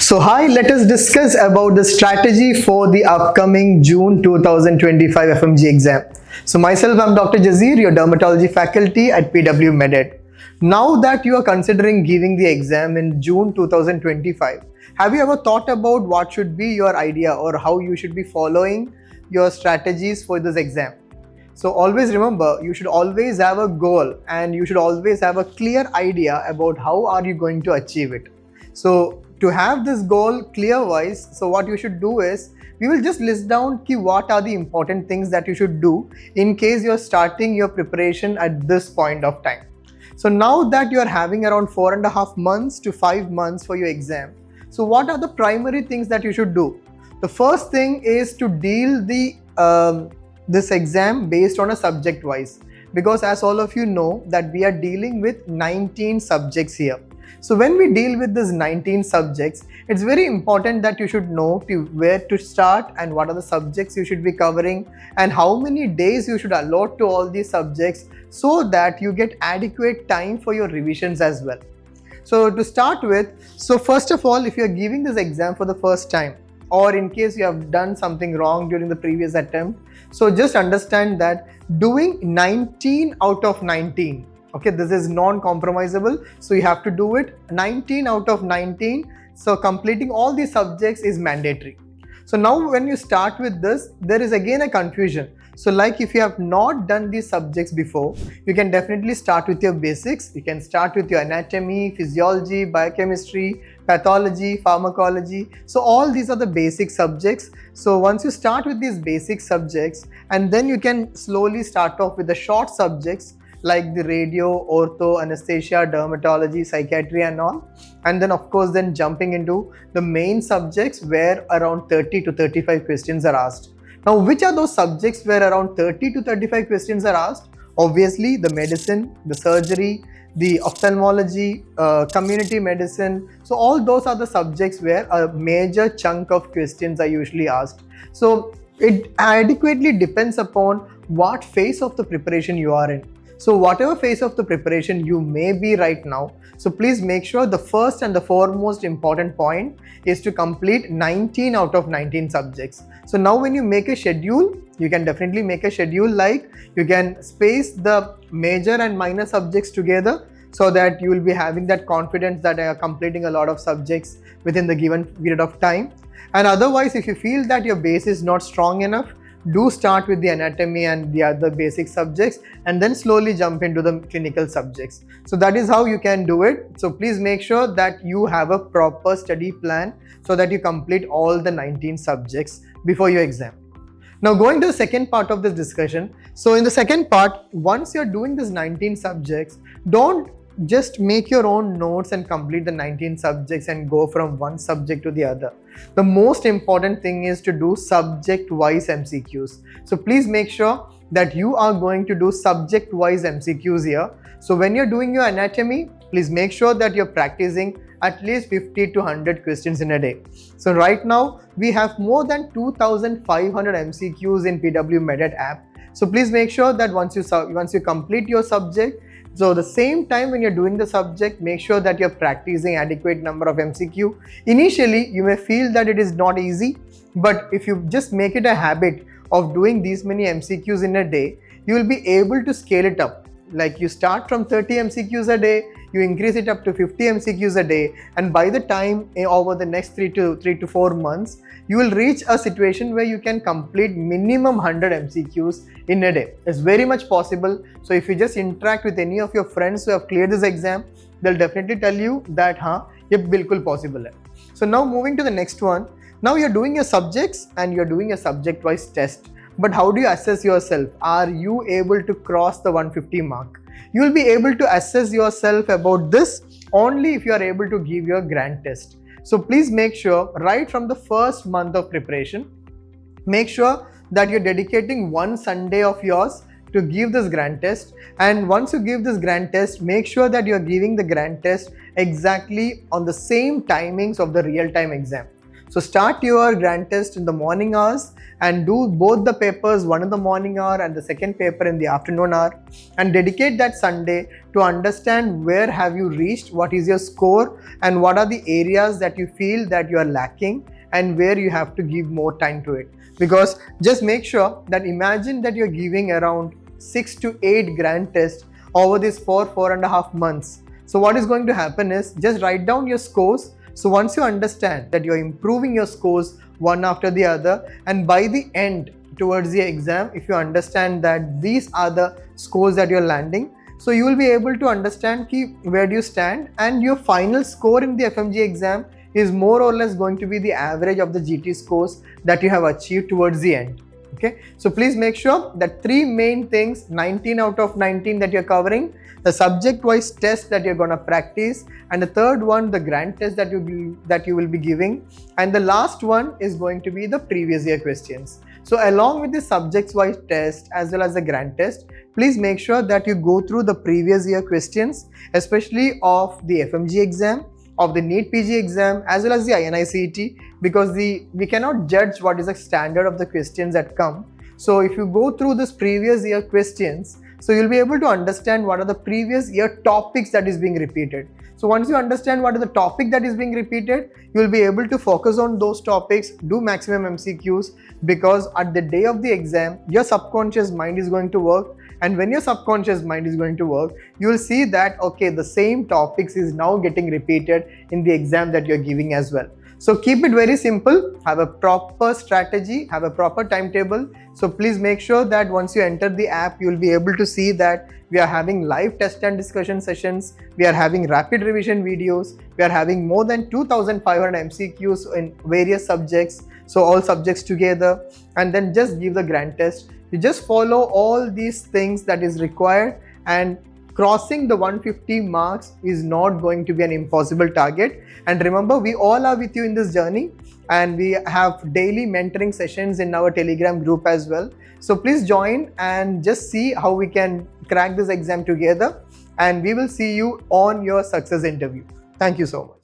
So hi, let us discuss about the strategy for the upcoming June 2025 FMGE exam. So myself, I'm Dr. Jazir, your dermatology faculty at PW MedEd. Now that you are considering giving the exam in June 2025, have you ever thought about what should be your idea or how you should be following your strategies for this exam? So always remember, you should always have a goal and you should always have a clear idea about how are you going to achieve it. So to have this goal clear-wise, so what you should do is, we will just list down what are the important things that you should do in case you're starting your preparation at this point of time. So now that you're having around 4.5 months to 5 months for your exam, so what are the primary things that you should do? The first thing is to deal this exam based on a subject wise, because as all of you know that we are dealing with 19 subjects here. So when we deal with these 19 subjects, it's very important that you should know where to start and what are the subjects you should be covering and how many days you should allot to all these subjects so that you get adequate time for your revisions as well. So to start with, so first of all, if you're giving this exam for the first time, or in case you have done something wrong during the previous attempt, so just understand that doing 19 out of 19, okay, this is non-compromisable, so you have to do it 19 out of 19. So completing all these subjects is mandatory. So now when you start with this, there is again a confusion. So like if you have not done these subjects before, you can definitely start with your basics. You can start with your anatomy, physiology, biochemistry, pathology, pharmacology. So all these are the basic subjects. So once you start with these basic subjects, and then you can slowly start off with the short subjects like the radio, ortho, anesthesia, dermatology, psychiatry and all. And then of course then jumping into the main subjects where around 30 to 35 questions are asked. Now which are those subjects where around 30 to 35 questions are asked? Obviously the medicine, the surgery, the ophthalmology, community medicine. So all those are the subjects where a major chunk of questions are usually asked. So it adequately depends upon what phase of the preparation you are in. So whatever phase of the preparation you may be right now, so please make sure the first and the foremost important point is to complete 19 out of 19 subjects. So now when you make a schedule, you can definitely make a schedule like you can space the major and minor subjects together so that you will be having that confidence that I am completing a lot of subjects within the given period of time. And otherwise, if you feel that your base is not strong enough, do start with the anatomy and the other basic subjects and then slowly jump into the clinical subjects. So that is how you can do it. So please make sure that you have a proper study plan so that you complete all the 19 subjects before your exam. Now going to the second part of this discussion. So in the second part, once you're doing this 19 subjects, don't just make your own notes and complete the 19 subjects and go from one subject to the other. The most important thing is to do subject-wise MCQs. So please make sure that you are going to do subject-wise MCQs here. So when you're doing your anatomy, please make sure that you're practicing at least 50 to 100 questions in a day. So right now, we have more than 2,500 MCQs in PW MedEd app. So please make sure that once you complete your subject, so the same time when you're doing the subject, make sure that you're practicing adequate number of MCQ. Initially, you may feel that it is not easy, but if you just make it a habit of doing these many MCQs in a day, you will be able to scale it up. Like you start from 30 MCQs a day, you increase it up to 50 MCQs a day, and by the time over the next 3 to 4 months, you will reach a situation where you can complete minimum 100 MCQs in a day. It's very much possible. So if you just interact with any of your friends who have cleared this exam, they'll definitely tell you that ye bilkul possible hai. So now moving to the next one. Now you're doing your subjects and you're doing a subject-wise test. But how do you assess yourself? Are you able to cross the 150 mark? You will be able to assess yourself about this only if you are able to give your grand test. So please make sure right from the first month of preparation, make sure that you're dedicating one Sunday of yours to give this grand test. And once you give this grand test, make sure that you're giving the grand test exactly on the same timings of the real-time exam. So start your grand test in the morning hours and do both the papers, one in the morning hour and the second paper in the afternoon hour, and dedicate that Sunday to understand where have you reached, what is your score, and what are the areas that you feel that you are lacking and where you have to give more time to it. Because just make sure that imagine that you're giving around 6 to 8 grand tests over these 4.5 months. So what is going to happen is just write down your scores. So once you understand that you're improving your scores one after the other, and by the end towards the exam, if you understand that these are the scores that you're landing, so you will be able to understand where do you stand, and your final score in the FMGE exam is more or less going to be the average of the GT scores that you have achieved towards the end. Okay, so please make sure that 3 main things, 19 out of 19 that you're covering, the subject wise test that you're going to practice, and the third one, the grand test that you will be giving, and the last one is going to be the previous year questions. So along with the subjects wise test as well as the grand test, please make sure that you go through the previous year questions, especially of the FMGE exam, of the NEET PG exam as well as the INI-CET, because we cannot judge what is the standard of the questions that come. So if you go through this previous year questions, so you'll be able to understand what are the previous year topics that is being repeated. So once you understand what is the topic that is being repeated, you'll be able to focus on those topics, do maximum MCQs, because at the day of the exam, your subconscious mind is going to work. And when your subconscious mind is going to work, you will see that, okay, the same topics is now getting repeated in the exam that you're giving as well. So keep it very simple, have a proper strategy, have a proper timetable. So please make sure that once you enter the app, you'll be able to see that we are having live test and discussion sessions, we are having rapid revision videos, we are having more than 2,500 MCQs in various subjects, so all subjects together, and then just give the grand test. You just follow all these things that is required, and crossing the 150 marks is not going to be an impossible target. And remember, we all are with you in this journey, and we have daily mentoring sessions in our Telegram group as well. So please join and just see how we can crack this exam together, and we will see you on your success interview. Thank you so much.